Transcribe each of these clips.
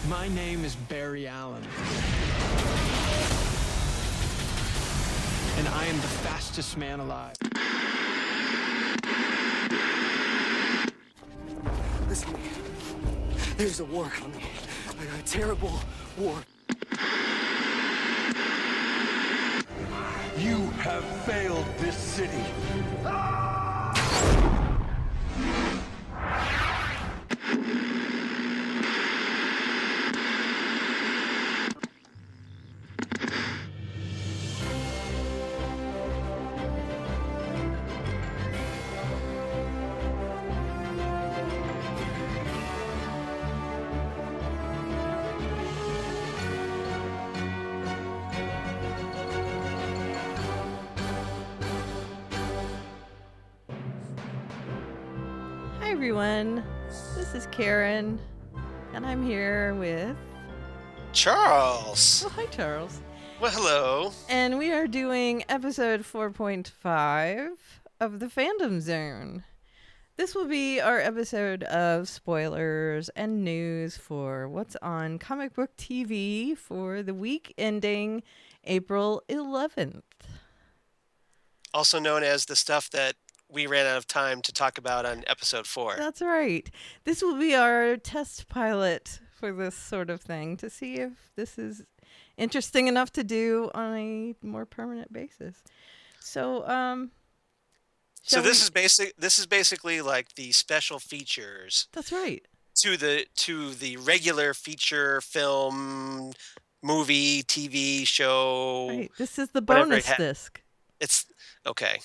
My name is Barry Allen. And I am the fastest man alive. Listen to me. There's a war coming. A terrible war. You have failed this city. Hi everyone, this is Karen, and I'm here with... Charles. Oh, hi Charles. Well, hello. And we are doing episode 4.5 of the Fandom Zone. This will be our episode of spoilers and news for what's on comic book TV for the week ending April 11th. Also known as the stuff that we ran out of time to talk about on episode 4. That's right. This will be our test pilot for this sort of thing to see if this is interesting enough to do on a more permanent basis. So, this is basically like the special features. That's right. To the regular feature film, movie, TV show. Right. This is the bonus disc. It's okay.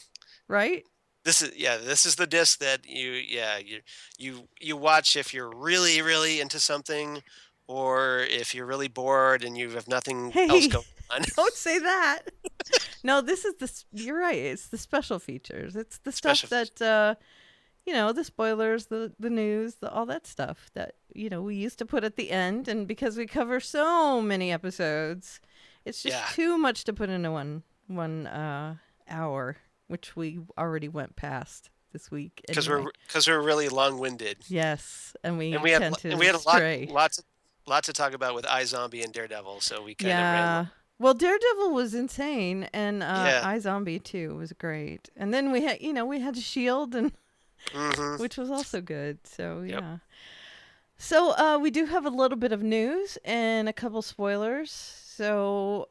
Right? This is the disc that you watch if you're really, really into something, or if you're really bored and you have nothing else going on. Don't say that. No, this is you're right. It's the special features. It's the stuff that the spoilers, the news, all that stuff that we used to put at the end, and because we cover so many episodes, it's just too much to put into one hour, which we already went past this week. Because we're really long-winded. Yes, and we had stray. lots to talk about with iZombie and Daredevil, so we kind of ran. Well, Daredevil was insane, and iZombie too was great. And then we had Shield, and which was also good. So yeah. Yep. So we do have a little bit of news and a couple spoilers. So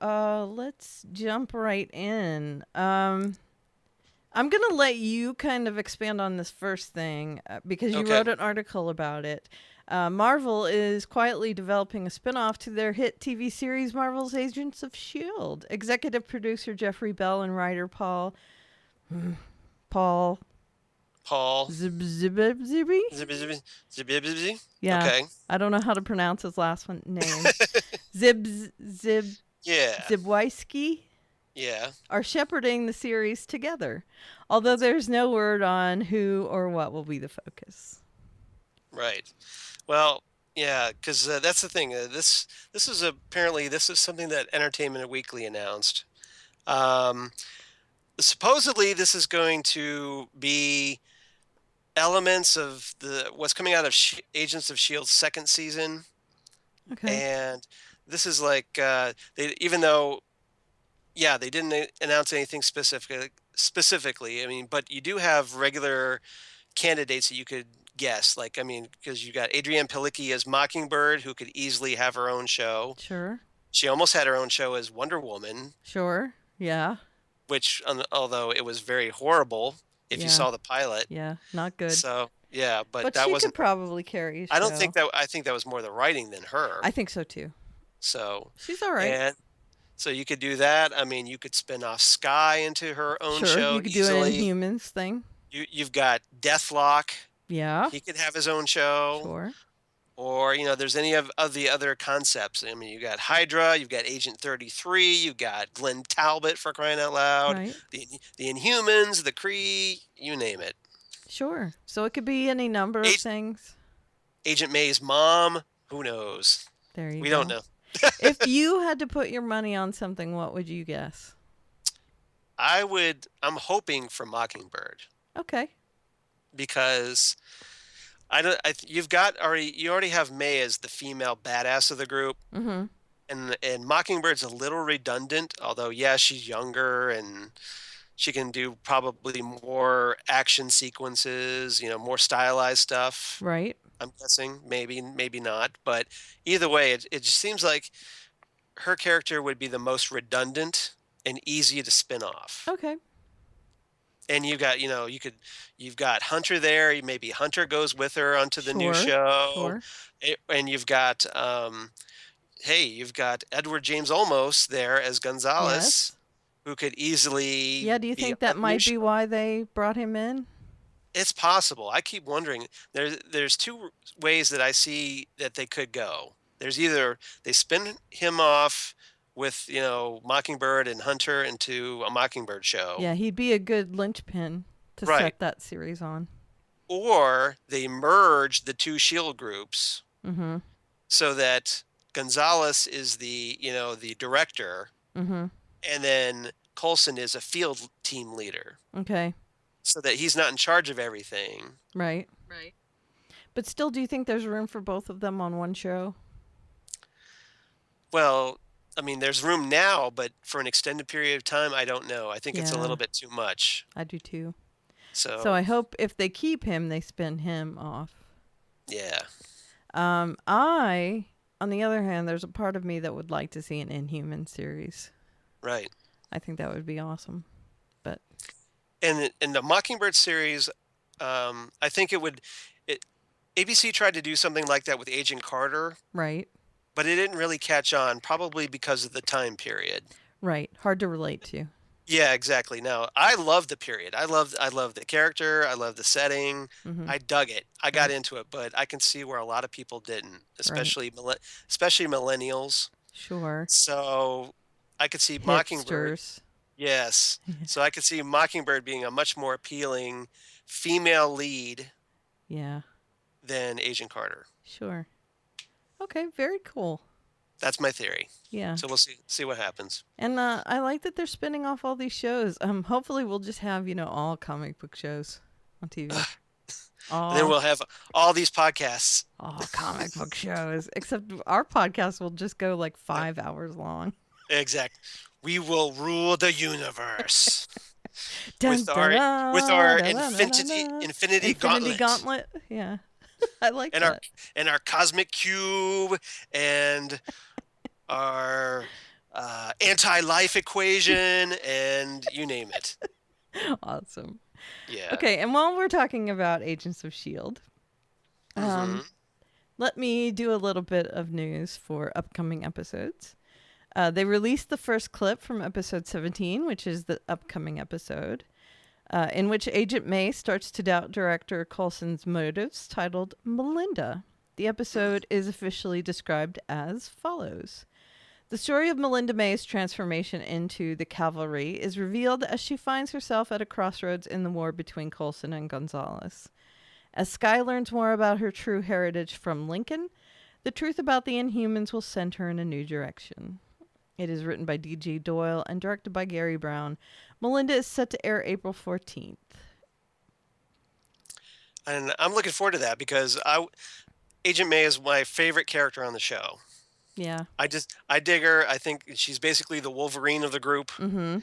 let's jump right in. I'm going to let you kind of expand on this first thing because you wrote an article about it. Marvel is quietly developing a spin-off to their hit TV series Marvel's Agents of S.H.I.E.L.D. Executive producer Jeffrey Bell and writer Paul Zibby? Yeah. Okay. I don't know how to pronounce his last name. Zibweiski? Yeah. Are shepherding the series together, although there's no word on who or what will be the focus. Right. Well, yeah, because that's the thing. This is something that Entertainment Weekly announced. Supposedly, this is going to be elements of what's coming out of Agents of S.H.I.E.L.D.'s second season. Okay. And this is like even though. Yeah, they didn't announce anything specifically. I mean, but you do have regular candidates that you could guess. Like, I mean, because you got Adrienne Palicki as Mockingbird, who could easily have her own show. Sure. She almost had her own show as Wonder Woman. Sure. Yeah. Which, although it was very horrible, if you saw the pilot. Yeah, not good. So yeah, but that she wasn't. Could probably carry. I don't think that. I think that was more the writing than her. I think so too. So she's all right. So you could do that. I mean, you could spin off Skye into her own show. You could easily. do an Inhumans thing. You've got Deathlock. Yeah. He could have his own show. Sure. Or, there's any of the other concepts. I mean, you got Hydra, you've got Agent 33, you've got Glenn Talbot, for crying out loud, right. the Inhumans, the Kree, you name it. Sure. So it could be any number of things. Agent May's mom, who knows? There you go. We don't know. If you had to put your money on something, what would you guess? I'm hoping for Mockingbird. Okay. Because I don't. You already have May as the female badass of the group, Mm-hmm. and Mockingbird's a little redundant. Although, yeah, she's younger and she can do probably more action sequences. More stylized stuff. Right. I'm guessing, maybe not. But either way, it just seems like her character would be the most redundant and easy to spin off. Okay. And you've got Hunter there. Maybe Hunter goes with her onto the new Sure. show. Sure. And you've got you've got Edward James Olmos there as Gonzalez, Yes. who could easily Yeah, do you be think on that the new might be show. why they brought him in? It's possible. I keep wondering. There's two ways that I see that they could go. There's either they spin him off with Mockingbird and Hunter into a Mockingbird show, Yeah, he'd be a good linchpin to right? set that series on. Or they merge the two Shield groups Mm-hmm. so that Gonzalez is the director, Mm-hmm. and then Coulson is a field team leader, Okay. so that he's not in charge of everything. Right. But still, do you think there's room for both of them on one show? Well, I mean, there's room now, but for an extended period of time, I don't know. I think it's a Yeah, little bit too much. I do too. So So, I hope if they keep him, they spin him off. yeah. On the other hand, there's a part of me that would like to see an Inhuman series. Right. I think that would be awesome. But And in the Mockingbird series, I think ABC tried to do something like that with Agent Carter, right, but it didn't really catch on, probably because of the time period. right, hard to relate to. Yeah, exactly. Now, I love the period. I love the character. I love the setting. Mm-hmm. I dug it. I got Right. into it, but I can see where a lot of people didn't, Right. especially millennials. Sure. So I could see Mockingbird. Hipsters. Yes. So I could see Mockingbird being a much more appealing female lead Yeah. than Agent Carter. Sure. Okay. Very cool. That's my theory. Yeah. So we'll see what happens. And I like that they're spinning off all these shows. Hopefully we'll just have all comic book shows on TV. And then we'll have all these podcasts. all comic book shows. Except our podcast will just go like 5 hours long. Exact. We will rule the universe Dun, with dun, our dun, with our dun, dun, dun, dun, dun. infinity gauntlet. Gauntlet. Yeah. I like and that. our cosmic cube and our anti-life equation and you name it. Awesome. Yeah. Okay, and while we're talking about Agents of S.H.I.E.L.D., Mhm. let me do a little bit of news for upcoming episodes. They released the first clip from episode 17, which is the upcoming episode, in which Agent May starts to doubt director Coulson's motives, titled Melinda. The episode is officially described as follows. The story of Melinda May's transformation into the cavalry is revealed as she finds herself at a crossroads in the war between Coulson and Gonzalez. As Skye learns more about her true heritage from Lincoln, the truth about the Inhumans will send her in a new direction. It is written by D.G. Doyle and directed by Gary Brown. Melinda is set to air April 14th. And I'm looking forward to that because Agent May is my favorite character on the show. Yeah. I dig her. I think she's basically the Wolverine of the group, Mm-hmm.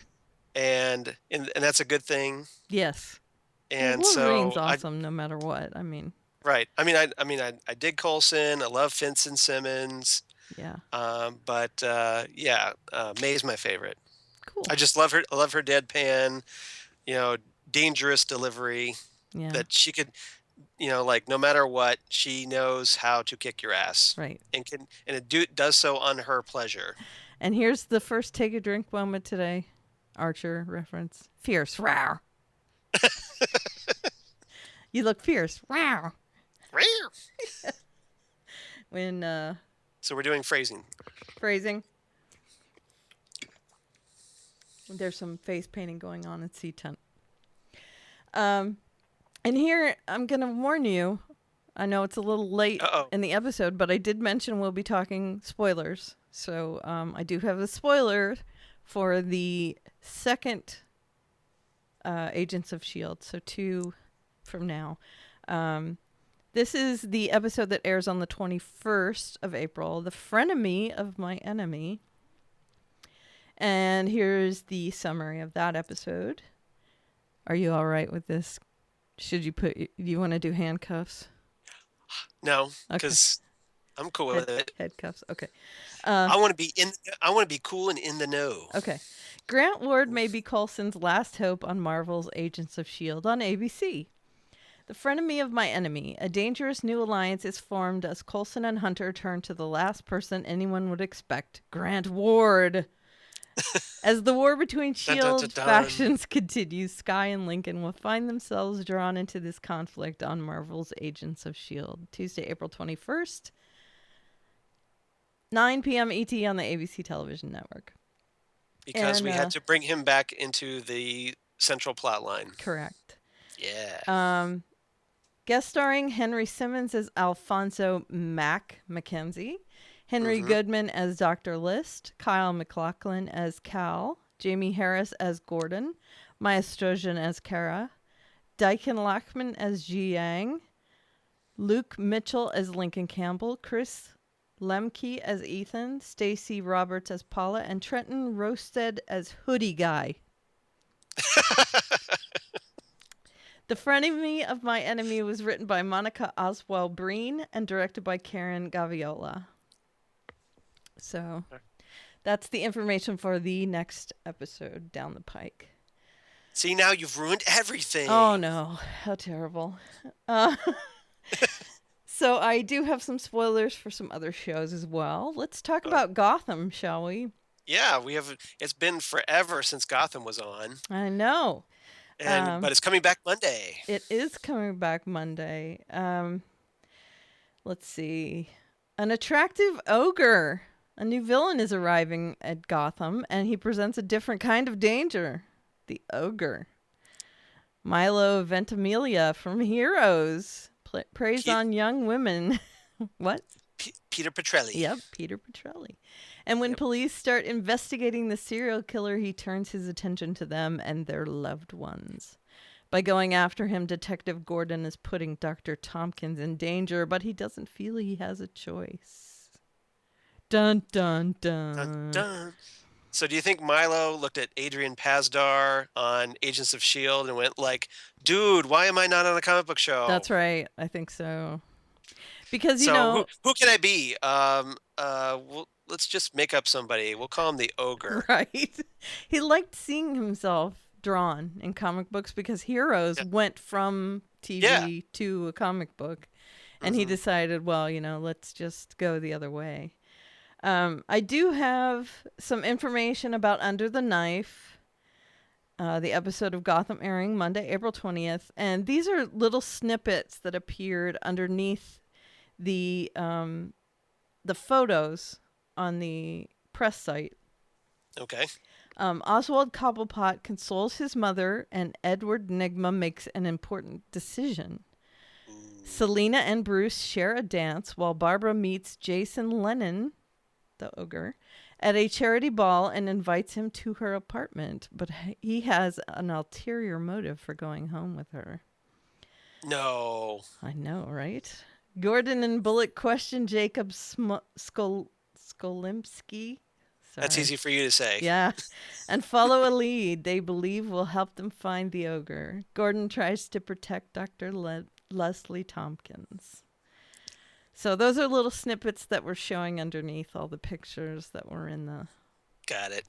and that's a good thing. Yes. And Wolverine's so awesome no matter what. I mean, right. I dig Coulson. I love Vincent Simmons. yeah. But May's my favorite. Cool. I just love her. I love her deadpan, dangerous delivery. Yeah. That she could, like no matter what, she knows how to kick your ass, Right. and it does so on her pleasure. And here's the first take a drink moment today. Archer reference. Fierce. Rawr. You look fierce. Rawr. When So we're doing phrasing. phrasing. There's some face painting going on at C10. And here I'm gonna warn you. I know it's a little late Uh-oh. in the episode, but I did mention we'll be talking spoilers. So I do have a spoiler for the second Agents of S.H.I.E.L.D. So 2 from now. This is the episode that airs on the 21st of April, The Frenemy of My Enemy. And here's the summary of that episode. Are you all right with this? Do you want to do handcuffs? No, because I'm cool with it. Headcuffs. Okay. I want to be cool and in the know. Okay. Grant Ward may be Coulson's last hope on Marvel's Agents of S.H.I.E.L.D. on ABC. The Frenemy of My Enemy. A dangerous new alliance is formed as Coulson and Hunter turn to the last person anyone would expect, Grant Ward. As the war between S.H.I.E.L.D. factions continues, Skye and Lincoln will find themselves drawn into this conflict on Marvel's Agents of S.H.I.E.L.D. Tuesday, April 21st, 9 p.m. ET on the ABC television network. Because we had to bring him back into the central plot line. Correct. Yeah. Guest starring Henry Simmons as Alfonso Mac Mackenzie, Henry Goodman as Dr. List, Kyle MacLachlan as Cal, Jamie Harris as Gordon, Maya Sturgeon as Kara, Daikon Lachman as Ji Yang, Luke Mitchell as Lincoln Campbell, Chris Lemke as Ethan, Stacey Roberts as Paula, and Trenton Rosted as Hoodie Guy. The Frenemy of My Enemy was written by Monica Oswell-Breen and directed by Karen Gaviola. So that's the information for the next episode down the pike. See, now you've ruined everything. Oh, no. How terrible. So I do have some spoilers for some other shows as well. Let's talk about Gotham, shall we? Yeah, we have. It's been forever since Gotham was on. I know. But it's coming back Monday. It is coming back Monday. Let's see. An attractive ogre. A new villain is arriving at Gotham, and he presents a different kind of danger. The ogre. Milo Ventimiglia from Heroes preys on young women. What? Peter Petrelli. Yep, Peter Petrelli. And when police start investigating the serial killer, he turns his attention to them and their loved ones. By going after him, Detective Gordon is putting Dr. Tompkins in danger, but he doesn't feel he has a choice. Dun, dun, dun. Dun, dun. So do you think Milo looked at Adrian Pasdar on Agents of S.H.I.E.L.D. and went like, dude, why am I not on a comic book show? That's right. I think so. Because, you know... Who can I be? Let's just make up somebody. We'll call him the ogre. Right. He liked seeing himself drawn in comic books because Heroes went from TV to a comic book. And he decided, well, you know, let's just go the other way. I do have some information about Under the Knife, the episode of Gotham airing Monday, April 20th. And these are little snippets that appeared underneath the photos on the press site. Okay. Oswald Cobblepot consoles his mother, and Edward Nygma makes an important decision. Selena and Bruce share a dance while Barbara meets Jason Lennon, the ogre, at a charity ball and invites him to her apartment, but he has an ulterior motive for going home with her. No. I know, right? Gordon and Bullock question Jacob Skolimski. That's easy for you to say. Yeah. And follow a lead they believe will help them find the ogre. Gordon tries to protect Dr. Leslie Tompkins. So those are little snippets that were showing underneath all the pictures that were in the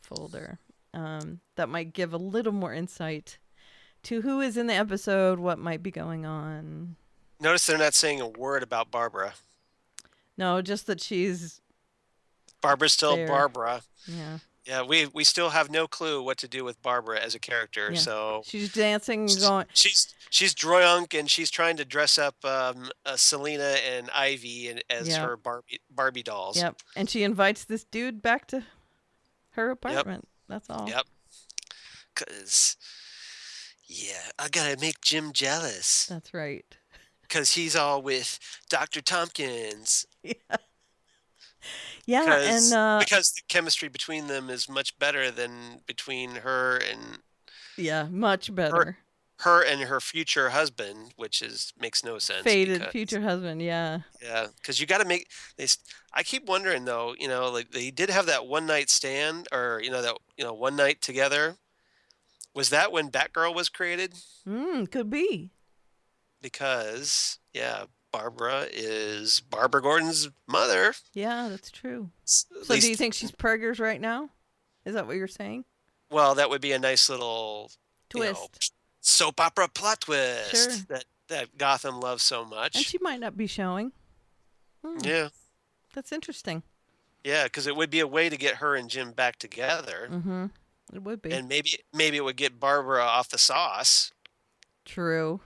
folder. That might give a little more insight to who is in the episode, what might be going on. Notice they're not saying a word about Barbara. No, just that she's... Barbara's still there. Barbara. Yeah. Yeah, we still have no clue what to do with Barbara as a character. Yeah. So she's dancing, going. She's drunk and she's trying to dress up Selena and Ivy as her Barbie dolls. Yep, and she invites this dude back to her apartment. That's all. Yep. 'Cause I gotta make Jim jealous. That's right. 'Cause he's all with Dr. Tompkins. Yeah. Yeah, because the chemistry between them is much better than between her and... Yeah, much better. her and her future husband, which makes no sense. Fated Because, future husband. Yeah. yeah, because you got to make this. I keep wondering though, like they did have that one night stand, or that one night together. Was that when Batgirl was created? Could be. Because yeah, Barbara is Barbara Gordon's mother. Yeah, that's true. At So do you least, think she's preggers right now? Is that what you're saying? well, that would be a nice little Twist. soap opera plot twist Sure. that Gotham loves so much. And she might not be showing. Yeah. That's interesting. Yeah, because it would be a way to get her and Jim back together, Mm-hmm. It would be. and maybe it would get Barbara off the sauce True.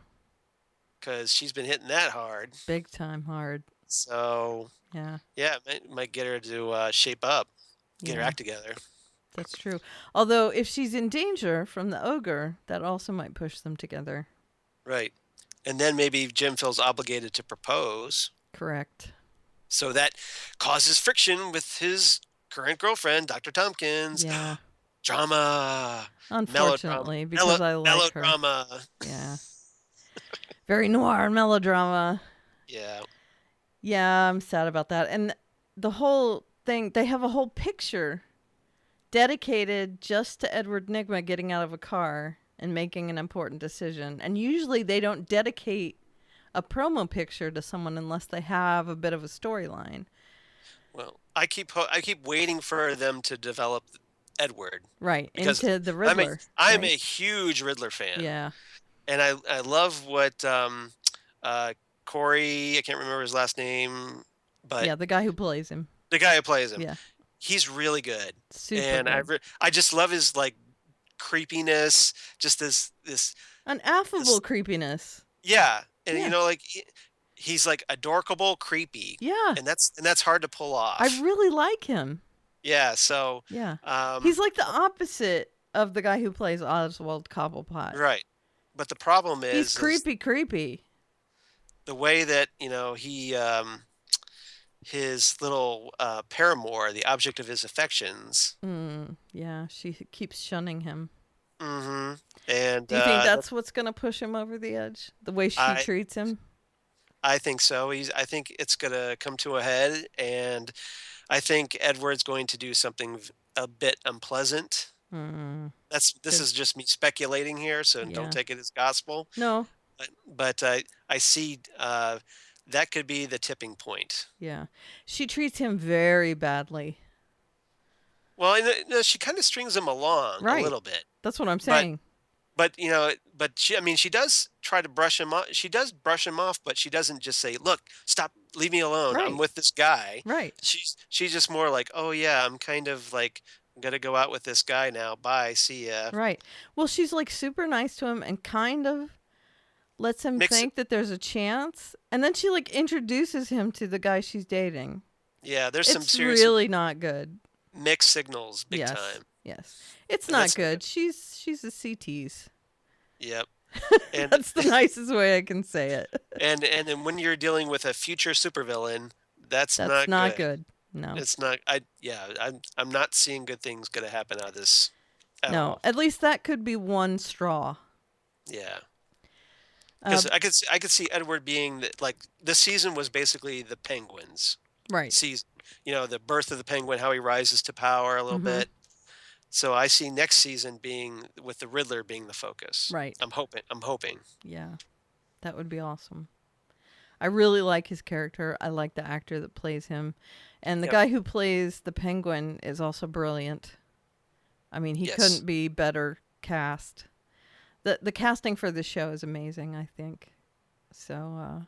because she's been hitting that hard. Big time hard. So Yeah, yeah, it might get her to shape up, get her Yeah. act together. that's true. Although if she's in danger from the ogre, that also might push them together. Right, and then maybe Jim feels obligated to propose, Correct. so that causes friction with his current girlfriend, Dr. Tompkins. Yeah. Drama. Unfortunately, because I like her. Melodrama. Yeah. Very noir melodrama. Yeah. Yeah, I'm sad about that. And the whole thing, they have a whole picture dedicated just to Edward Nygma getting out of a car and making an important decision. And usually they don't dedicate a promo picture to someone unless they have a bit of a storyline. Well, I keep waiting for them to develop Edward. Right, Because into the Riddler. I'm a right? huge Riddler fan. Yeah. And I love what Corey, I can't remember his last name, but Yeah, the guy who plays him. the guy who plays him. Yeah. He's really good. Super And good. I just love his like creepiness, just this An affable creepiness. yeah. And Yeah. like he's like adorkable, creepy. Yeah. And that's hard to pull off. I really like him. Yeah, so Yeah. um He's like the opposite of the guy who plays Oswald Cobblepot. right. But the problem He's is creepy. the way that, he his little paramour, the object of his affections. Yeah, she keeps shunning him. Mm-hmm. And Do you think that's what's going to push him over the edge? The way she treats him? I think so. I think it's gonna come to a head, and I think Edward's going to do something a bit unpleasant. This is just me speculating here, so Yeah. don't take it as gospel. No. But I see that could be the tipping point. Yeah. She treats him very badly. Well, no, she kind of strings him along a Right. little bit. That's what I'm saying. But she does try to brush him off. She does brush him off, but she doesn't just say, "Look, stop, leave me alone. I'm Right. with this guy." Right. She's just more like, "Oh yeah, I'm kind of like I'm gonna go out with this guy now. Bye, see ya." Right. Well, she's like super nice to him and kind of lets him Mix it- think that there's a chance. And then she like introduces him to the guy she's dating. Yeah, there's some It's serious really not good. mixed signals, big yes. time. Yes. It's And not that's- good. She's a CT's. Yep. And That's the nicest way I can say it. and then when you're dealing with a future supervillain, that's That's not good. No. It's not. I'm not seeing good things gonna happen out of this. At No. all. At least that could be one straw. Yeah. Because I could see Edward being like this season was basically the Penguins Right. season. The birth of the Penguin, how he rises to power a little Mm-hmm. bit. So I see next season being with the Riddler being the focus. Right. I'm hoping. Yeah. That would be awesome. I really like his character. I like the actor that plays him. And the Yep. guy who plays the Penguin is also brilliant. I mean, he Yes. couldn't be better cast. The casting for this show is amazing, I think. So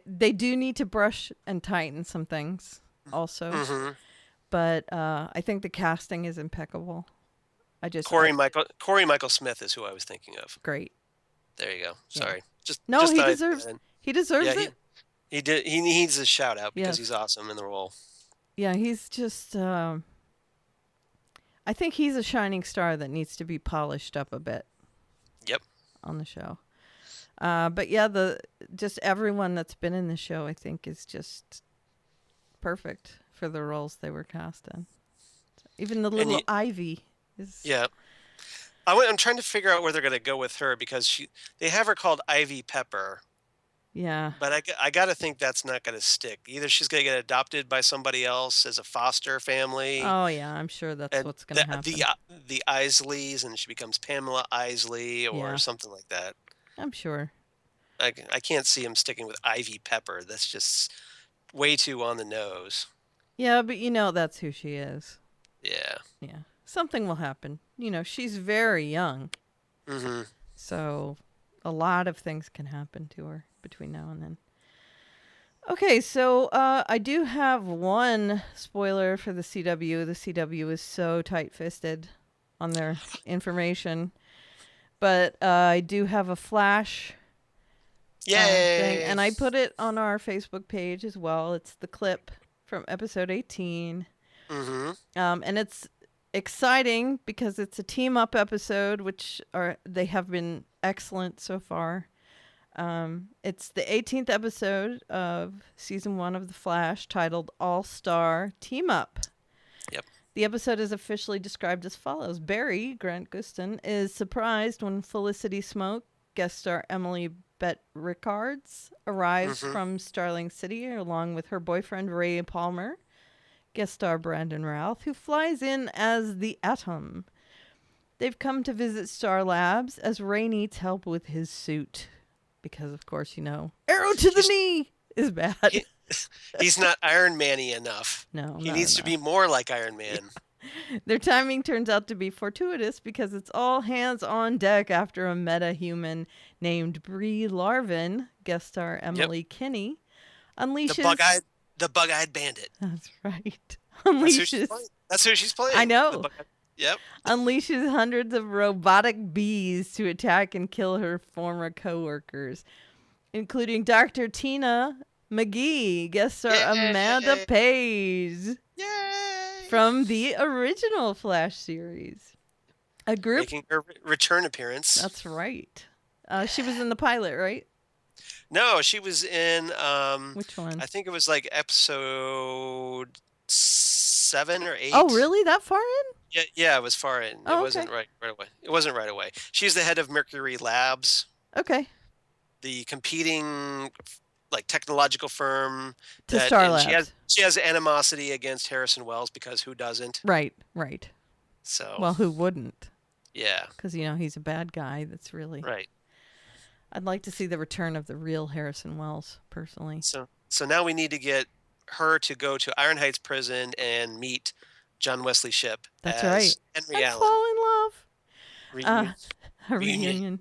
they do need to brush and tighten some things also. Mm-hmm. But I think the casting is impeccable. Corey Michael Smith is who I was thinking of. Great. There you go. Sorry. Just No, just he thought I'd- deserves he deserves Yeah, it. he did. He needs a shout out because Yes. he's awesome in the role. Yeah, he's just I think he's a shining star that needs to be polished up a bit. Yep. On the show. But yeah, just everyone that's been in the show I think is just perfect for the roles they were cast in. Even the little Ivy is Yeah. I'm trying to figure out where they're going to go with her because they have her called Ivy Pepper, Yeah. but I got to think that's not going to stick. Either she's going to get adopted by somebody else as a foster family, Oh yeah, I'm sure that's and what's gonna happen. the Isleys, and she becomes Pamela Isley or Yeah. something like that. I'm sure. I can't see him sticking with Ivy Pepper. That's just way too on the nose. Yeah, but you know that's who she is. Yeah. Yeah. Something will happen. You know, she's very young. Mm-hmm. So a lot of things can happen to her between now and then. Okay, so I do have one spoiler for the CW. The CW is so tight-fisted on their information. But I do have a Flash thing, and I put it on our Facebook page as well. It's the clip from episode 18. Mm-hmm. And it's exciting because it's a team-up episode, which they have been excellent so far. It's the 18th episode of season 1 of The Flash, titled All-Star Team Up. Yep. The episode is officially described as follows. Barry, Grant Gustin, is surprised when Felicity Smoke, guest star Emily Bett Rickards, arrives from Starling City along with her boyfriend Ray Palmer, guest star Brandon Routh, who flies in as the Atom. They've come to visit Star Labs as Ray needs help with his suit. Because, of course, you know, arrow to the knee is bad. He's not Iron Man-y enough. No, he needs to be more like Iron Man. Their timing turns out to be fortuitous because it's all hands on deck after a meta-human named Brie Larvin, guest star Emily Kinney, unleashes... The bug-eyed bandit. That's right. Unleashes... That's who she's playing. I know. Yep. Unleashes hundreds of robotic bees to attack and kill her former co-workers, including Dr. Tina McGee, guest star Amanda Page. Yay! From the original Flash series. A group... Making her return appearance. That's right. She was in the pilot, right? No, she was in... Which one? I think it was like episode 7 or 8. Oh, really? That far in? Yeah, it was far in. Oh, it wasn't right away. It wasn't right away. She's the head of Mercury Labs. Okay. The competing technological firm to Star Labs. She has animosity against Harrison Wells because who doesn't? Right. So well, who wouldn't? Yeah. Because he's a bad guy. That's really right. I'd like to see the return of the real Harrison Wells, personally. So now we need to get her to go to Iron Heights prison and meet John Wesley Shipp. That's right. Henry Allen. Fall in love. Reunion. A reunion.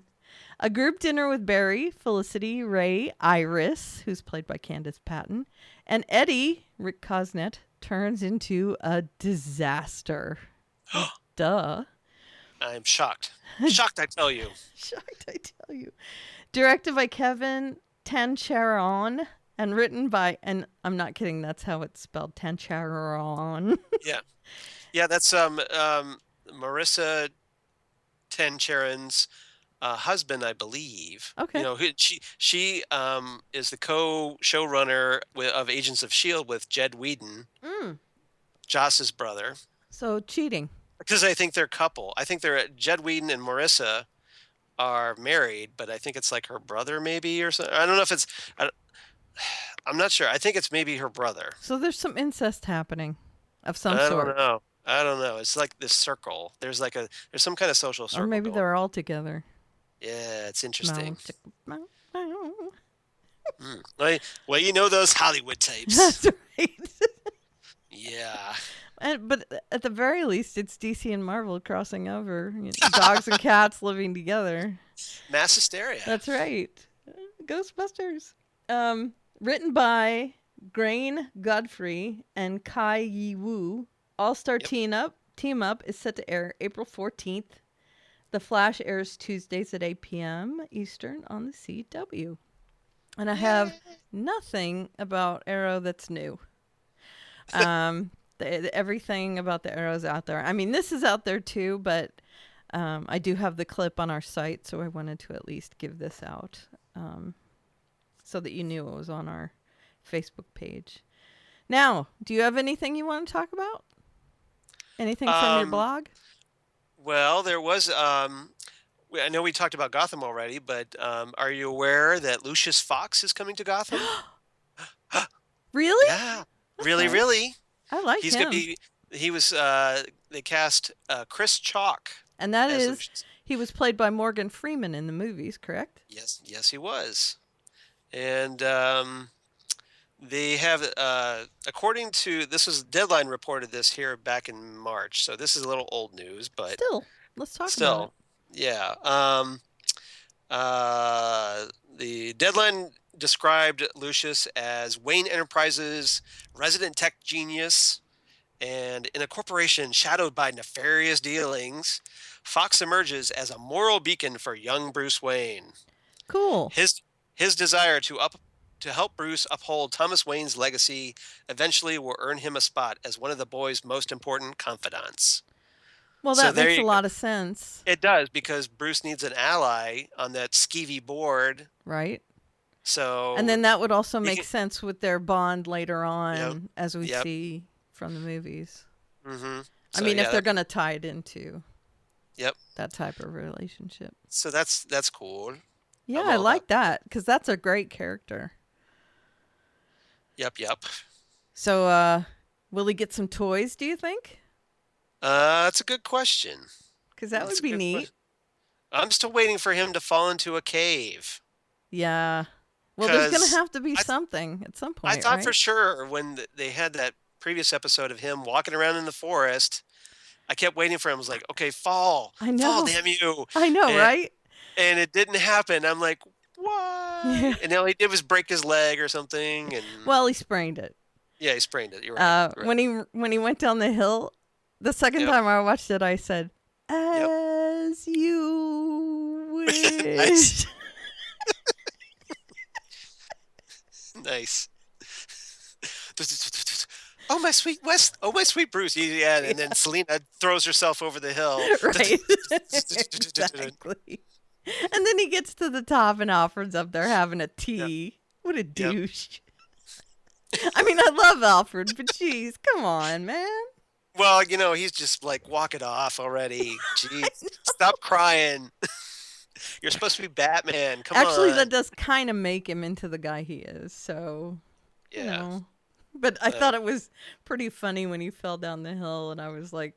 A group dinner with Barry, Felicity, Ray, Iris, who's played by Candace Patton, and Eddie, Rick Cosnett, turns into a disaster. Duh. I'm shocked. Shocked, I tell you. Shocked, I tell you. Directed by Kevin Tancharon and written by, and I'm not kidding, that's how it's spelled, Tancharon. Yeah, that's Marissa Tancharon's husband, I believe. Okay. She is the co-showrunner of Agents of S.H.I.E.L.D. with Jed Whedon, Joss's brother. So cheating. Because I think they're a couple. I think Jed Whedon and Marissa are married, but I think it's like her brother maybe or something. I don't know if it's... I'm not sure. I think it's maybe her brother. So there's some incest happening of some sort. I don't know. It's like this circle. There's some kind of social circle. Or maybe they're all together. Yeah, it's interesting. Well, you know those Hollywood types. That's right. Yeah. But at the very least, it's DC and Marvel crossing over. Dogs and cats living together. Mass hysteria. That's right. Ghostbusters. Written by Grain Godfrey and Kai Yi Wu. All-Star Team Up is set to air April 14th. The Flash airs Tuesdays at 8 p.m. Eastern on the CW. And I have nothing about Arrow that's new. Everything about the Arrow's out there. I mean, this is out there too, but I do have the clip on our site, so I wanted to at least give this out so that you knew it was on our Facebook page. Now, do you have anything you want to talk about? Anything from your blog? Well, there was. I know we talked about Gotham already, but are you aware that Lucius Fox is coming to Gotham? Really? Yeah, really, Okay. really. I like He's gonna him. be. He was. They cast Chris Chalk And that as is, Lucius. he was played by Morgan Freeman in the movies, correct? Yes, yes, he was. And they have, according to this was Deadline reported this here back in March, so this is a little old news, but Still, let's talk about it. still, yeah. The Deadline described Lucius as Wayne Enterprises' resident tech genius, and in a corporation shadowed by nefarious dealings, Fox emerges as a moral beacon for young Bruce Wayne. Cool. His desire to help Bruce uphold Thomas Wayne's legacy eventually will earn him a spot as one of the boy's most important confidants. Well, So that there makes a you go. lot of sense, It does, because Bruce needs an ally on that skeevy board. right? So And then that would also he make can- sense with their bond later on, as we Yep. see from the movies. Mm-hmm. I mean, if they're going to tie it into Yep. that type of relationship. So that's cool. Yeah, I'm I all like about that because that's a great character. Yep. So, will he get some toys, do you think? That's a good question. Because that That's would a be good neat. question. I'm still waiting for him to fall into a cave. Yeah. Well, there's going 'Cause to have to be I- something at some point, I thought right? for sure when they had that previous episode of him walking around in the forest, I kept waiting for him. I was like, okay, fall, I know. fall, damn you. I know, And- right? And it didn't happen. I'm like, what? Yeah. And all he did was break his leg or something. And Well, he sprained it. yeah, he sprained it. You're right. You're right. When he went down the hill, the second Yep. time I watched it, I said, "As you wish." Nice. Nice. Oh my sweet West! Oh my sweet Bruce! Yeah, and then Selena throws herself over the hill. Right. Exactly. And then he gets to the top and Alfred's up there having a tea. What a douche. I mean, I love Alfred, but jeez, come on, man. Well, he's just like, walk it off already. Jeez, stop crying. You're supposed to be Batman. Come Actually, on. that does kind of make him into the guy he is. So, Yeah. you know. But I thought it was pretty funny when he fell down the hill, and I was like,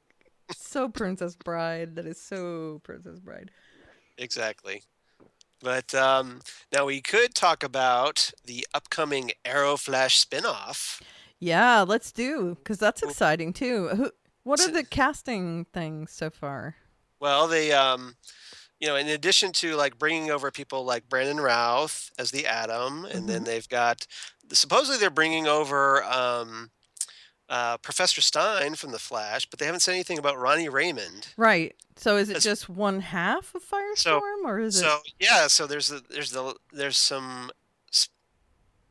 so Princess Bride. That is so Princess Bride. Exactly. But now we could talk about the upcoming Aeroflash spin-off. Yeah, let's do, because that's exciting too. What are the casting things so far? Well, they, in addition to like bringing over people like Brandon Routh as the Atom, and then they've got supposedly they're bringing over Professor Stein from the Flash, but they haven't said anything about Ronnie Raymond. Right. So is it As- just one half of Firestorm, or is So yeah, so there's some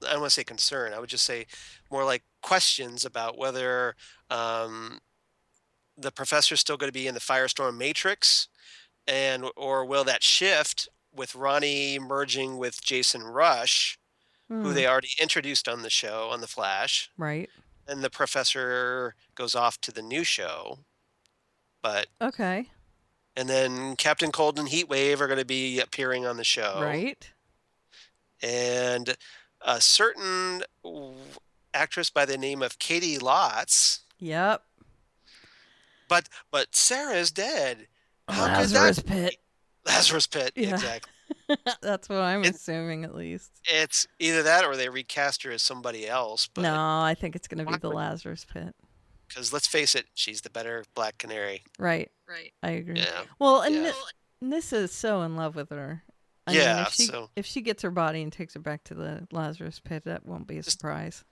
I don't want to say concern. I would just say more like questions about whether the professor's still going to be in the Firestorm Matrix, or will that shift with Ronnie merging with Jason Rush, who it? they already introduced on the show on the Flash, Right. and the professor goes off to the new show, Okay. and then Captain Cold and Heatwave are going to be appearing on the show, Right. and a certain actress by the name of Katie Lotz. Yep. But Sarah is dead. How could Lazarus that Pit. Lazarus Pit, Yeah. exactly. That's what I'm It- assuming, at least. It's either that or they recast her as somebody else. But No, I think it's going to be Why the would- Lazarus Pit. because let's face it, she's the better Black Canary. Right. I agree. Yeah. Well, and Yeah. Nissa is so in love with her. I Yeah, mean, so- if she gets her body and takes her back to the Lazarus Pit, that won't be a Just- surprise.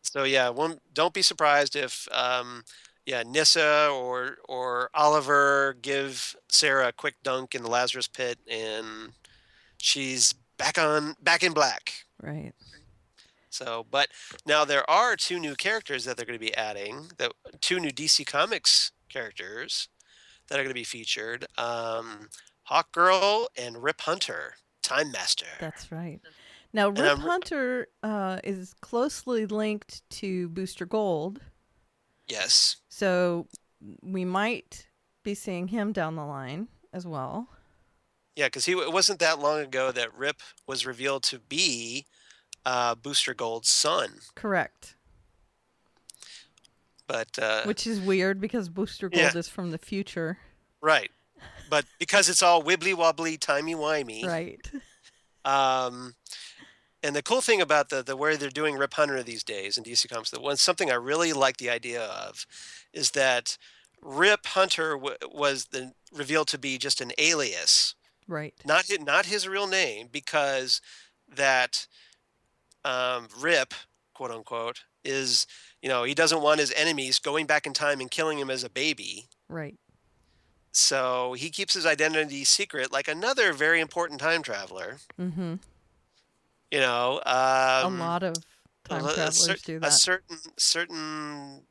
So yeah, don't be surprised if Nissa or Oliver give Sarah a quick dunk in the Lazarus Pit and she's back in black. Right. So, but now there are two new characters that they're going to be adding. Two new DC Comics characters that are going to be featured. Hawkgirl and Rip Hunter, Time Master. That's right. Now, And Rip I'm- Hunter is closely linked to Booster Gold, Yes. so we might be seeing him down the line as well. Yeah, because it wasn't that long ago that Rip was revealed to be Booster Gold's son. Correct. But Which is weird because Booster Gold is from the future. Right. But because it's all wibbly wobbly, timey wimey. Right. And the cool thing about the way they're doing Rip Hunter these days in DC Comics, something I really like the idea of, is that Rip Hunter was revealed to be just an alias, Right. not his real name, because that Rip, quote unquote, is, he doesn't want his enemies going back in time and killing him as a baby. Right. So he keeps his identity secret, like another very important time traveler. Mm-hmm. A lot of time travelers do that. A certain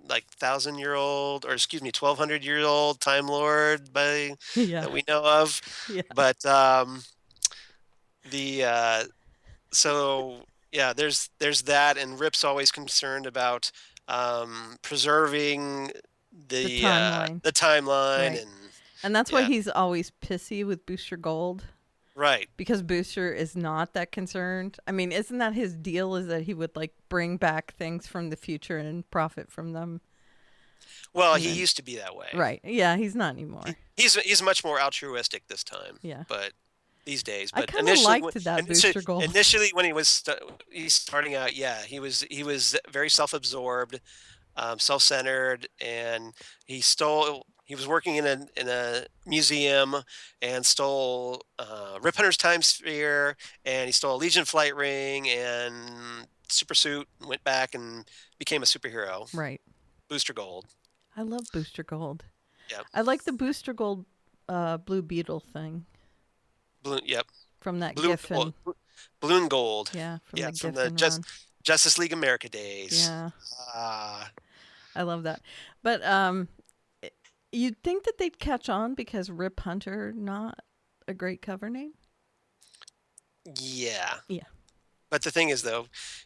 like 1,000-year-old, or excuse me, 1,200-year-old Time Lord that we know of. Yeah. But there's that, and Rip's always concerned about preserving the timeline, right. And that's why he's always pissy with Booster Gold. Right. Because Booster is not that concerned. I mean, isn't that his deal, is that he would like bring back things from the future and profit from them? Well, he used to be that way. Right. Yeah, he's not anymore. He's much more altruistic this time. Yeah. But these days, I kind of liked that Booster Gold. Initially, when he's starting out, he was very self-absorbed, self-centered, and he was working in a museum and stole Rip Hunter's time sphere, and he stole a Legion flight ring and super suit, and went back and became a superhero. Right. Booster Gold. I love Booster Gold. Yeah. I like the Booster Gold Blue Beetle thing. Yep. From that Giffen. Balloon Gold. Yeah. From the Justice League America days. Yeah. I love that. But you'd think that they'd catch on because Rip Hunter, not a great cover name. Yeah. Yeah. But the thing is, though,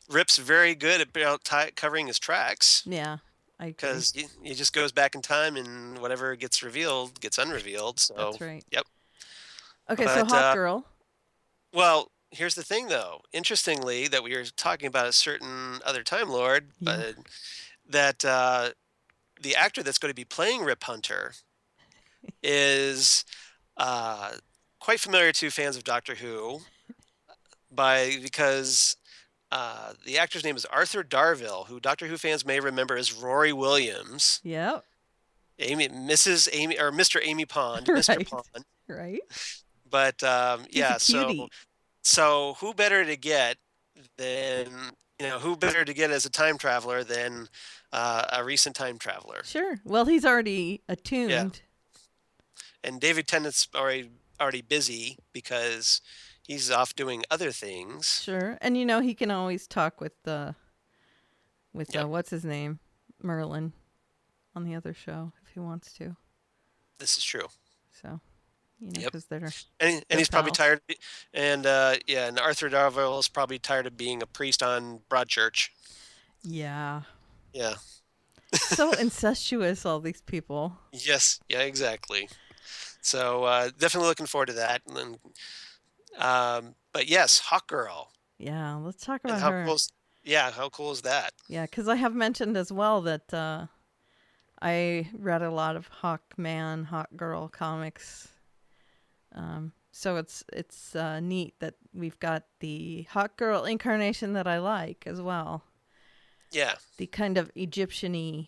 Rip's very good about covering his tracks. Yeah, I agree. Because he just goes back in time, and whatever gets revealed gets unrevealed. So that's right. Yep. Okay, so Hawkgirl. Well, here's the thing, though. Interestingly, that we were talking about a certain other Time Lord, but that the actor that's going to be playing Rip Hunter is quite familiar to fans of Doctor Who, because the actor's name is Arthur Darvill, who Doctor Who fans may remember as Rory Williams. Yep. Mrs. Amy, or Mr. Amy Pond, right. Mr. Pond. Right. But so who better to get than as a time traveler than a recent time traveler? Sure. Well, he's already attuned. Yeah. And David Tennant's already busy because he's off doing other things. Sure. And he can always talk with what's his name? Merlin on the other show if he wants to. This is true. So, because they're and he's probably tired, and Arthur Darvill is probably tired of being a priest on Broadchurch. Yeah. Yeah. So incestuous, all these people. Yes. Yeah. Exactly. So definitely looking forward to that. And but yes, Hawkgirl. Yeah, let's talk about how her. How cool is that? Yeah, because I have mentioned as well that I read a lot of Hawkman, Hawkgirl comics. So it's neat that we've got the Hawkgirl incarnation that I like as well. Yeah. The kind of Egyptian-y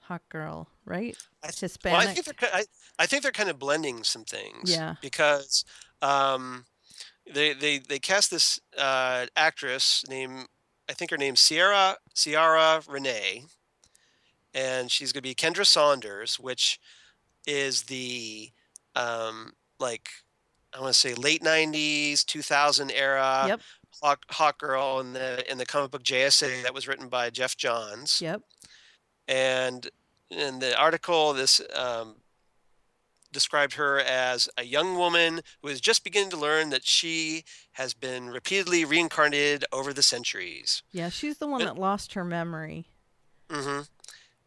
Hawkgirl, right? Hispanic. Well, I think they're kind of blending some things. Yeah. Because they cast this actress I think her name's Ciara Renee, and she's going to be Kendra Saunders, which is the I want to say late 90s, 2000 era Hawkgirl in the comic book JSA that was written by Jeff Johns. Yep. And in the article, this described her as a young woman who is just beginning to learn that she has been repeatedly reincarnated over the centuries. Yeah, she's the one that lost her memory. Mm-hmm.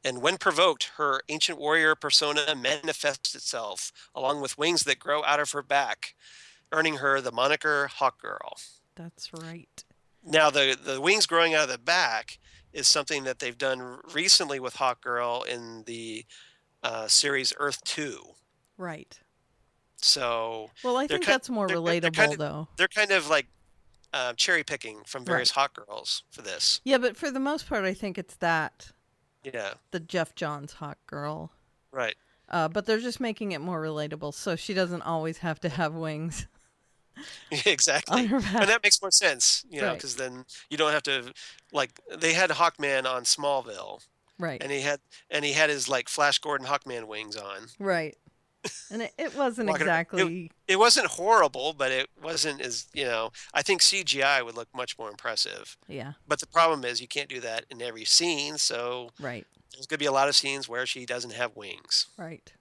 And when provoked, her ancient warrior persona manifests itself, along with wings that grow out of her back, earning her the moniker Hawkgirl. That's right. Now, the wings growing out of the back is something that they've done recently with Hawkgirl in the series Earth 2. Right. So Well, I they're think kind, that's more they're relatable, kind of though. they're kind of like cherry picking from various Right. Hawkgirls for this. Yeah, but for the most part, I think it's that Yeah, the Jeff Johns Hawk Girl. right. But they're just making it more relatable, so she doesn't always have to have wings on Exactly. her And back. that makes more sense, Right. because then you don't have to, like, they had Hawkman on Smallville, Right. and he had his like Flash Gordon Hawkman wings on. Right. And it wasn't Walking around. exactly. It wasn't horrible, but it wasn't as, I think CGI would look much more impressive. Yeah. But the problem is you can't do that in every scene, so Right. there's going to be a lot of scenes where she doesn't have wings. Right.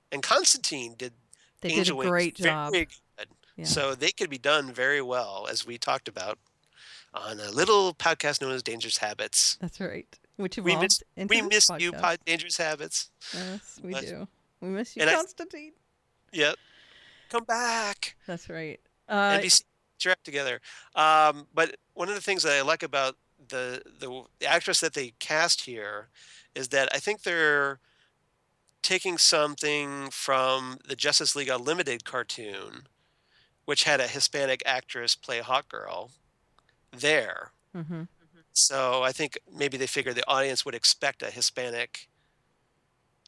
And Constantine did They did a angel wings great job. very good. Yeah. So they could be done very well, as we talked about on a little podcast known as Dangerous Habits. That's right. Which We evolved miss into we this miss you, podcast. Dangerous Habits. Yes, we But- do. We miss you, and I- Constantine. Yep. Come back. That's right. NBC direct together. But one of the things that I like about the actress that they cast here is that I think they're taking something from the Justice League Unlimited cartoon, which had a Hispanic actress play Hawkgirl there. Mm-hmm. So I think maybe they figured the audience would expect a Hispanic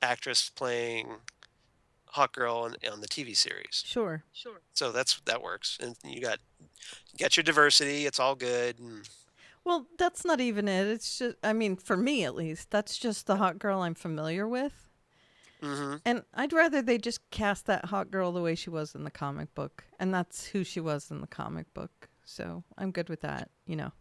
actress playing Hawkgirl on the TV series. Sure. So that works, and you got your diversity. It's all good. And Well, that's not even it. It's just, I mean, for me at least, that's just the hot girl I'm familiar with. mhm. And I'd rather they just cast that hot girl the way she was in the comic book. And that's who she was in the comic book. So I'm good with that,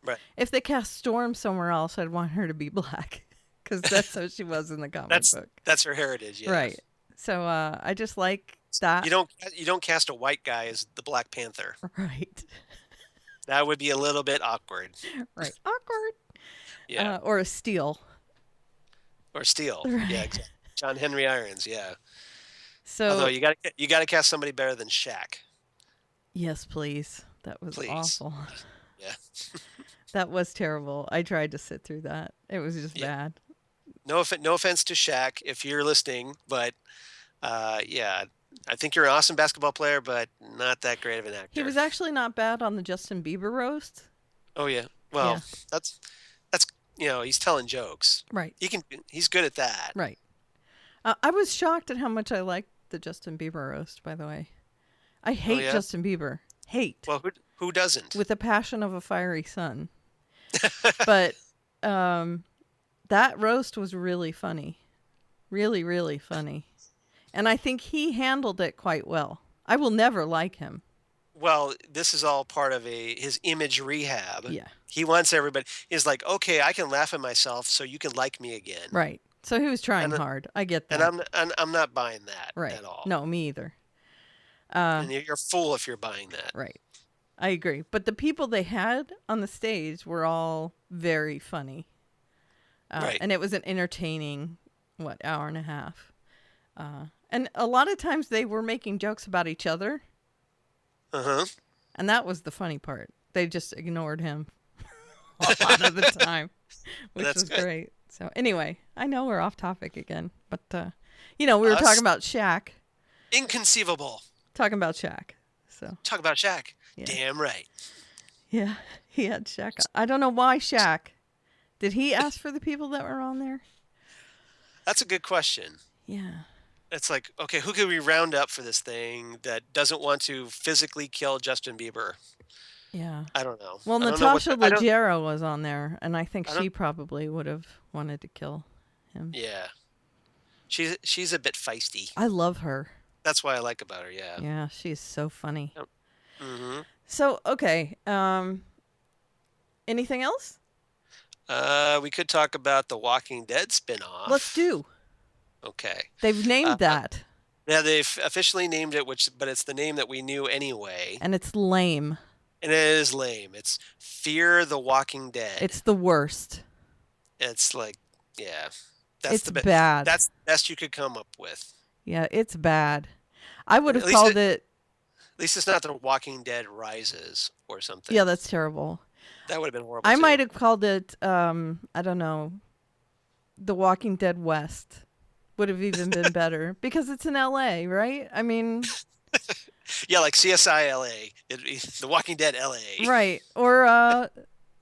Right. If they cast Storm somewhere else, I'd want her to be black. Because that's how she was in the comic book. That's her heritage. Yeah. Right. So I just like that. You don't cast a white guy as the Black Panther. Right. That would be a little bit awkward. Right. Awkward. Yeah. Or a Steel. Or Steel. Right. Yeah. Exactly. John Henry Irons. Yeah. So Although you got to cast somebody better than Shaq. yes, please. That was Please. awful. Yeah. That was terrible. I tried to sit through that. It was just Yeah. bad. No offense to Shaq if you're listening, but yeah, I think you're an awesome basketball player, but not that great of an actor. He was actually not bad on the Justin Bieber roast. Oh yeah. Well, Yeah. that's he's telling jokes. Right. He's good at that. Right. I was shocked at how much I liked the Justin Bieber roast, by the way. I hate yeah? Justin Bieber. Hate. Well, who doesn't? With the passion of a fiery sun. But that roast was really funny. Really, really funny. And I think he handled it quite well. I will never like him. Well, this is all part of his image rehab. Yeah. He wants everybody. He's like, okay, I can laugh at myself, so you can like me again. Right. So he was trying And- hard. I get that. And I'm not buying that right. at all. No, me either. And you're a fool if you're buying that. Right. I agree. But the people they had on the stage were all very funny. Right. And it was an entertaining, hour and a half. And a lot of times they were making jokes about each other. Uh-huh. And that was the funny part. They just ignored him a lot of the time, which That's was good. great. So anyway, I know we're off topic again, but we were Us? talking about Shaq. Inconceivable. Talking about Shaq. So Talk about Shaq. Yeah. Damn right. yeah, he had Shaq. I don't know why Shaq. Did he ask for the people that were on there? That's a good question. Yeah. It's like, okay, who can we round up for this thing that doesn't want to physically kill Justin Bieber? Yeah. I don't know. Well, I don't know what Natasha the- I don't- Leggero was on there, and I think I don't- she probably would have wanted to kill him. Yeah. She's a bit feisty. I love her. That's what I like about her, yeah. Yeah, she's so funny. Mm-hmm. So, okay. Anything else? We could talk about the Walking Dead spin-off. Let's do. Okay. They've named that, Yeah, they've officially named it, but it's the name that we knew anyway. and it's lame. And it is lame. It's Fear the Walking Dead. It's the worst. It's like, yeah. That's It's the best. bad. That's the best you could come up with. Yeah, it's bad. I would At have least called it. At least it's not The Walking Dead Rises or something. Yeah, that's terrible. That would have been horrible I too. might have called it. I don't know. The Walking Dead West would have even been better because it's in L.A., right? I mean, Yeah, like CSI LA, The Walking Dead LA. right? Or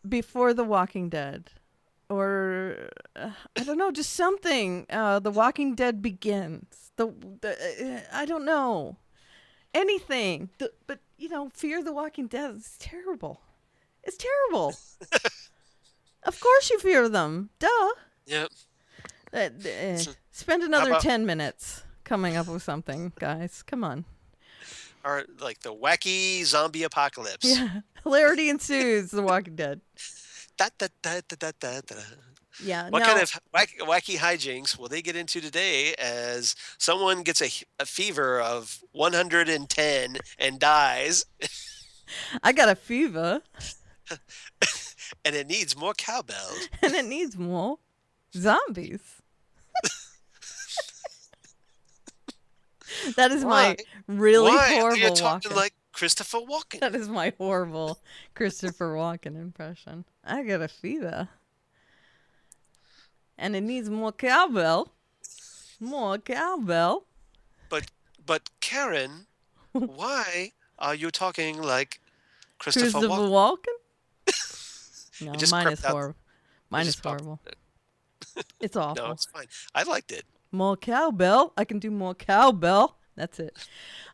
Before the Walking Dead, or I don't know, just something. The Walking Dead Begins. I don't know anything. But Fear the Walking Dead is terrible. It's terrible. Of course you fear them. Duh. Yep. Spend another about- 10 minutes coming up with something, guys. Come on. Or like the wacky zombie apocalypse. Yeah. Hilarity ensues, The Walking Dead. Da, da, da, da, da, da, da. Yeah. What no, kind of wacky hijinks will they get into today as someone gets a fever of 110 and dies, I got a fever, and it needs more cowbells? and it needs more zombies. That is Why? my really Why are you horrible talking Walken. like Christopher Walken? That is my horrible Christopher Walken impression. I got a fever. And it needs more cowbell. More cowbell. But Karen, why are you talking like Christopher Christopher Walken? Walken? No, just mine is crept out- horrible. Mine is just popped- horrible. It's awful. No, it's fine. I liked it. More cowbell. I can do more cowbell. That's it.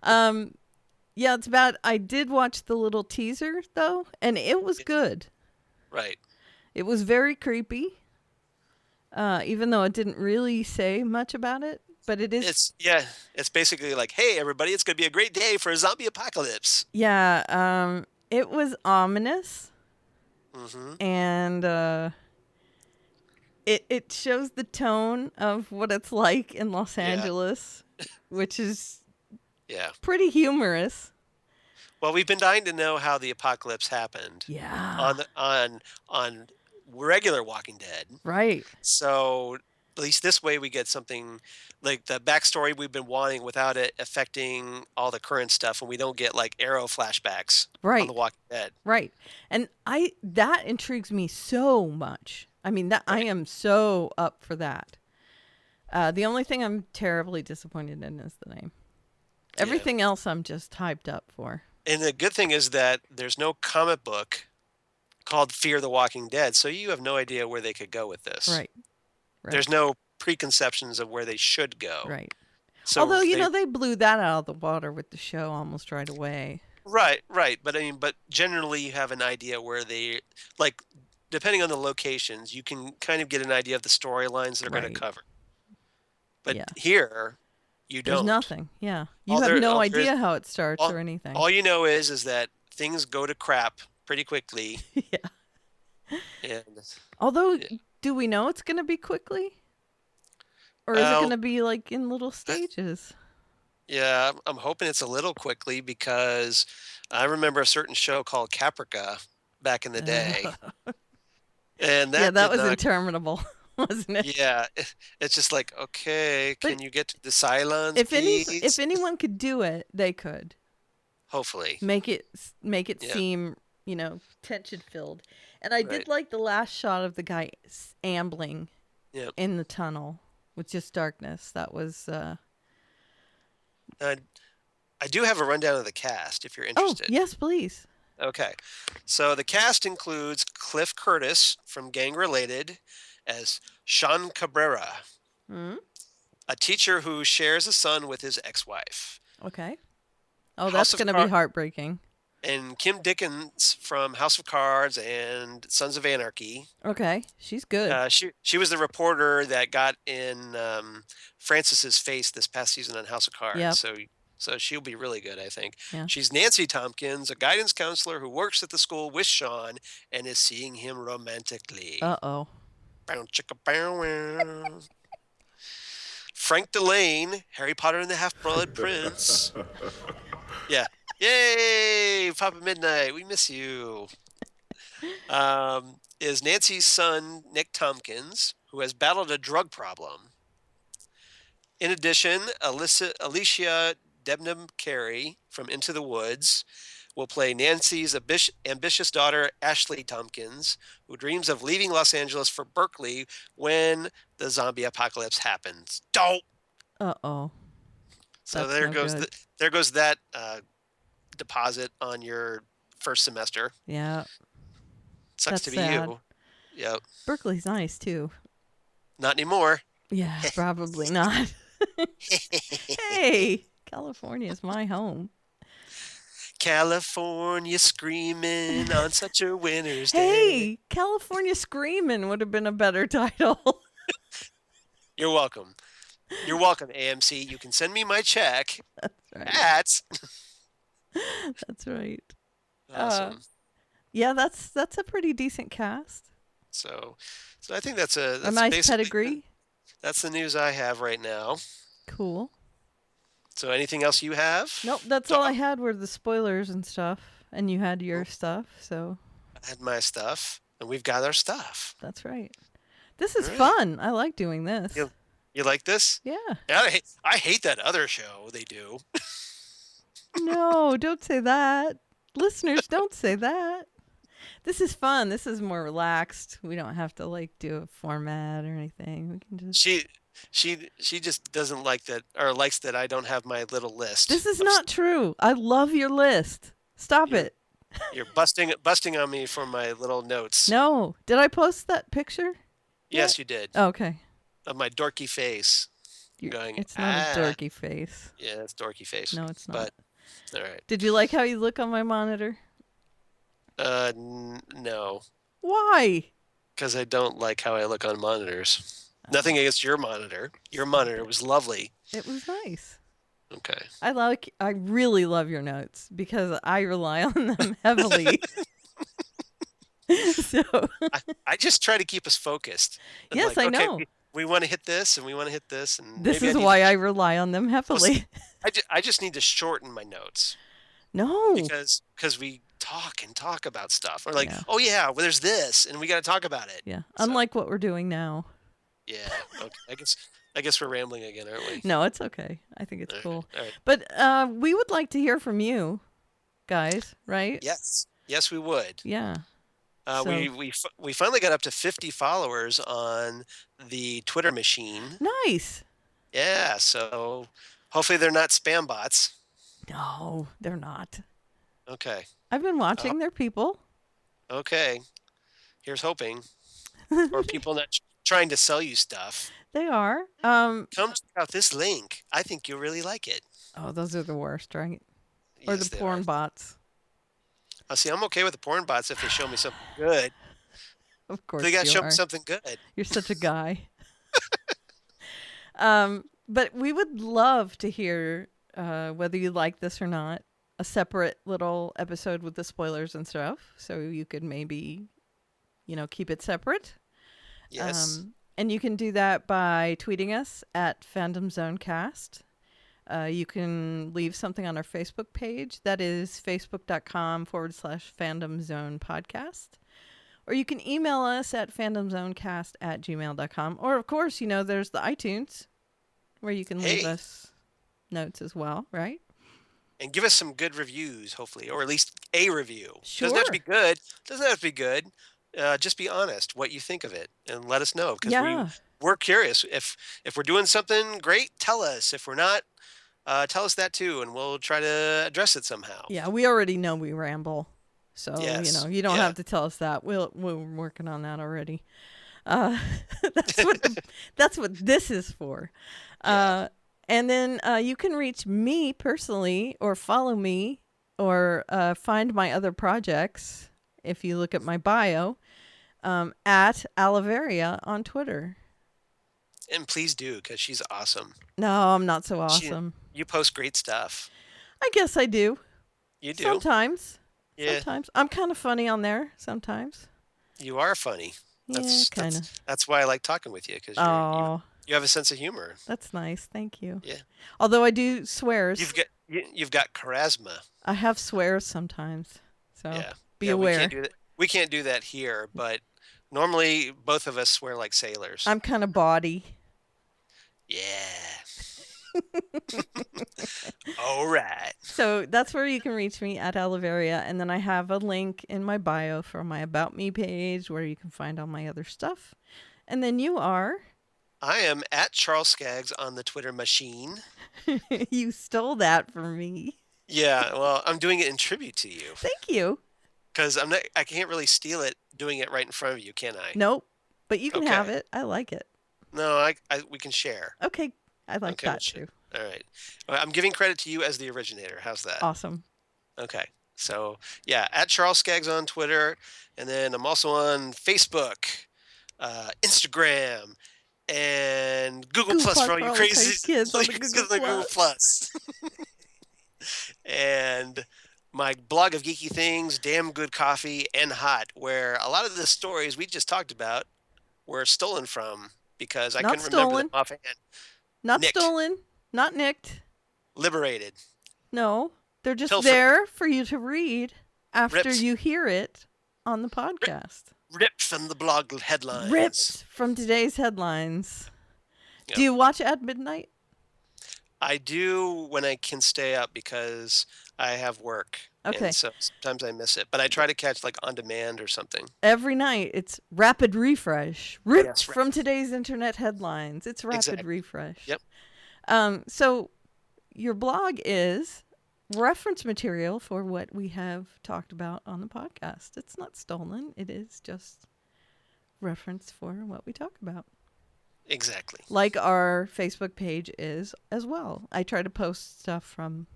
Yeah, it's bad. I did watch the little teaser though, and it was good. Right. It was very creepy. Even though it didn't really say much about it, but it is. It's basically like, hey everybody, it's gonna be a great day for a zombie apocalypse. Yeah. It was ominous, Mm-hmm. and it shows the tone of what it's like in Los Angeles, which is Yeah. pretty humorous. Well, we've been dying to know how the apocalypse happened Yeah. on regular Walking Dead. Right. So at least this way we get something like the backstory we've been wanting without it affecting all the current stuff, and we don't get like arrow flashbacks on Right. the Walking Dead. Right. And that intrigues me so much. I mean, that I am so up for that. The only thing I'm terribly disappointed in is the name. Everything else I'm just hyped up for. And the good thing is that there's no comic book called Fear the Walking Dead, so you have no idea where they could go with this. Right. Right. There's no preconceptions of where they should go. Right. So Although, they blew that out of the water with the show almost right away. Right. But I mean, but generally you have an idea where they, like, depending on the locations, you can kind of get an idea of the storylines they're going Right. to cover. But Yeah. here, you There's don't. nothing. Yeah. You All have there- no all there is- idea how it starts or anything. All you know is that things go to crap pretty quickly. Yeah. And Although, do we know it's going to be quickly? Or is it Well, going to be like in little stages? yeah, I'm hoping it's a little quickly because I remember a certain show called Caprica back in the day. And that Yeah, that did was not- interminable, wasn't it? Yeah, it's just like, okay, But can you get to the Cylons, If please? anyone could do it, they could Hopefully. make it Yeah. seem tension filled. And I did Right. like the last shot of the guy ambling Yep. in the tunnel with just darkness. That was I do have a rundown of the cast if you're oh interested. yes, please. Okay. So the cast includes Cliff Curtis from Gang Related as Sean Cabrera, Mm? a teacher who shares a son with his ex-wife, Okay. Oh, House that's of gonna Car- be heartbreaking. and Kim Dickens from House of Cards and Sons of Anarchy. Okay, she's good. She was the reporter that got in Francis's face this past season on House of Cards. Yep. So she'll be really good, I think. Yeah. She's Nancy Tompkins, a guidance counselor who works at the school with Sean and is seeing him romantically. Uh-oh. Bow, chicka, bow, wow. Frank Delane, Harry Potter and the Half-Blood Prince. Yeah. Yay! Papa Midnight, we miss you. Is Nancy's son, Nick Tompkins, who has battled a drug problem. In addition, Alicia Debnam Carey from Into the Woods will play Nancy's ambitious daughter, Ashley Tompkins, who dreams of leaving Los Angeles for Berkeley when the zombie apocalypse happens. Dope! Uh-oh. So That's no there goes that deposit on your first semester. Yeah. Sucks That's to be sad. you. Yep. Berkeley's nice, too. Not anymore. Yeah, probably not. Hey, California is my home. California screaming on such a winter's day. Hey, California Screamin' would have been a better title. You're welcome. You're welcome, AMC. You can send me my check Right. at. That's right. Awesome. Yeah, that's a pretty decent cast. So I think that's a nice basically- pedigree. That's the news I have right now. Cool. So anything else you have? Nope, that's all I had were the spoilers and stuff. And you had your stuff, so I had my stuff, and we've got our stuff. that's right. This is Right. fun. I like doing this. You like this? Yeah. Yeah, I hate that other show they do. No, don't say that. Listeners, don't say that. This is fun. This is more relaxed. We don't have to like do a format or anything. We can just She just doesn't like that, or likes that I don't have my little list. This is not true. I love your list. Stop it. You're busting on me for my little notes. No. Did I post that picture? Yes, you did. Okay. Of my dorky face. Going, It's not a dorky face. Yeah, it's dorky face. No, it's not. But all right. Did you like how you look on my monitor? No, Why? because I don't like how I look on monitors. Nothing against your monitor. Your monitor was lovely. It was nice. Okay. I really love your notes because I rely on them heavily. So I just try to keep us focused. And Yes, I know. We want to hit this, and we want to hit this, and this maybe is why I rely on them heavily. I just need to shorten my notes No. because we talk about stuff. Or like, Yeah. oh yeah, well there's this, and we got to talk about it. Yeah. So- Unlike what we're doing now. Yeah. Okay. I guess we're rambling again, aren't we? No, it's okay. I think it's All right, cool. all right. But we would like to hear from you guys, right? Yes, we would. Yeah. So- We finally got up to 50 followers on the Twitter machine. Nice. Yeah, so hopefully they're not spam bots. No, they're not. Okay. I've been watching their people. Okay. Here's hoping. Or people not trying to sell you stuff. They are. Come check out this link. I think you'll really like it. Oh, those are the worst, right? Or Yes, the they porn are. bots. See, I'm okay with the porn bots if they show me something good. Of course They got to you show are. me something good. You're such a guy. But we would love to hear whether you like this or not. A separate little episode with the spoilers and stuff, so you could maybe, keep it separate. Yes. And you can do that by tweeting us at Fandom Zonecast. You can leave something on our Facebook page. That is facebook.com/Fandom Zone Podcast. Or you can email us at fandomzonecast@gmail.com. Or, of course, there's the iTunes where you can leave us notes as well, right? And give us some good reviews, hopefully, or at least a review. Sure. Doesn't have to be good. Just be honest what you think of it and let us know, because we're curious. If we're doing something great, tell us. If we're not, tell us that too, and we'll try to address it somehow. Yeah, we already know we ramble. So, Yes. you don't Yeah. have to tell us that. We're working on that already. That's what this is for. And then you can reach me personally, or follow me, or find my other projects if you look at my bio at Aliveria on Twitter. And please do, because she's awesome. No, I'm not so awesome. You post great stuff. I guess I do. You do. Sometimes. Yeah. Sometimes. I'm kind of funny on there sometimes. You are funny. Yeah, kind of. That's why I like talking with you, because Oh, you have a sense of humor. that's nice. Thank you. Yeah. Although I do swears. You've got charisma. I have swears sometimes. So Yeah. be Yeah, aware. We can't do that here, but Normally, both of us wear like sailors. I'm kind of body. Yeah. All right. So that's where you can reach me at Aliveria. And then I have a link in my bio for my About Me page where you can find all my other stuff. And then you are. I am at Charles Skaggs on the Twitter machine. You stole that from me. Yeah, well, I'm doing it in tribute to you Thank you. because I can't really steal it doing it right in front of you, can I? Nope. But you can Okay. have it. I like it. No, we can share. Okay. I like Okay, that we'll too. All right. Well, I'm giving credit to you as the originator. How's that? Awesome. Okay. So, yeah, at Charles Skaggs on Twitter. And then I'm also on Facebook, Instagram, and Google Plus for all you crazy kids on the kids Google on the Google Plus. And my blog of geeky things, Damn Good Coffee, and Hot, where a lot of the stories we just talked about were stolen from because I Not couldn't remember them stolen. offhand. Not Nicked. stolen. Not nicked. Liberated. No. They're just Pilfer. there for you to read after Ripped. you hear it on the podcast. Ripped from the blog headlines. Ripped from today's headlines. Yep. Do you watch at midnight? I do when I can stay up because I have work. Okay. And so sometimes I miss it. But I try to catch like on demand or something. Every night it's rapid refresh. Ripped Yes, from today's internet headlines. It's rapid Exactly. refresh. Yep. So your blog is reference material for what we have talked about on the podcast. It's not stolen. It is just reference for what we talk about. Exactly. Like our Facebook page is as well. I try to post stuff from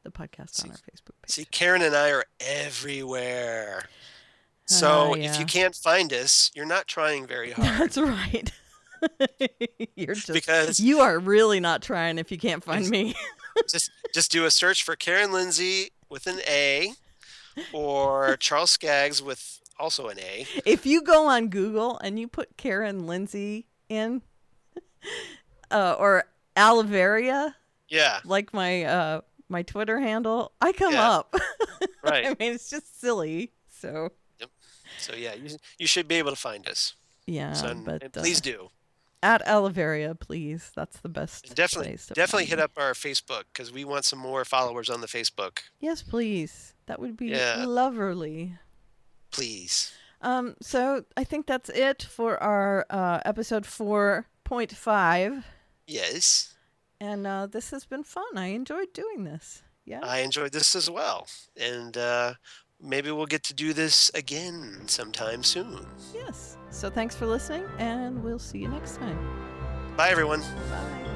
the podcast on our Facebook page. See, Karen and I are everywhere. So if yeah. you can't find us, you're not trying very hard. That's right. You're just Because- you are really not trying if you can't find me. just do a search for Karen Lindsay with an A or Charles Skaggs with also an A. If you go on Google and you put Karen Lindsay in or Aliveria, Yeah, like my my Twitter handle, I come Yeah. up. right. I mean, it's just silly. So So yeah, you should be able to find us. yeah, So, and but please do. at Aliveria, please. That's the best. And definitely place to definitely find hit me. up our Facebook because we want some more followers on the Facebook. Yes, please. That would be Yeah. lovely. Please. So I think that's it for our episode 4.5. Yes. And this has been fun. I enjoyed doing this. Yeah. I enjoyed this as well. And maybe we'll get to do this again sometime soon. Yes. So thanks for listening, and we'll see you next time. Bye, everyone. Bye.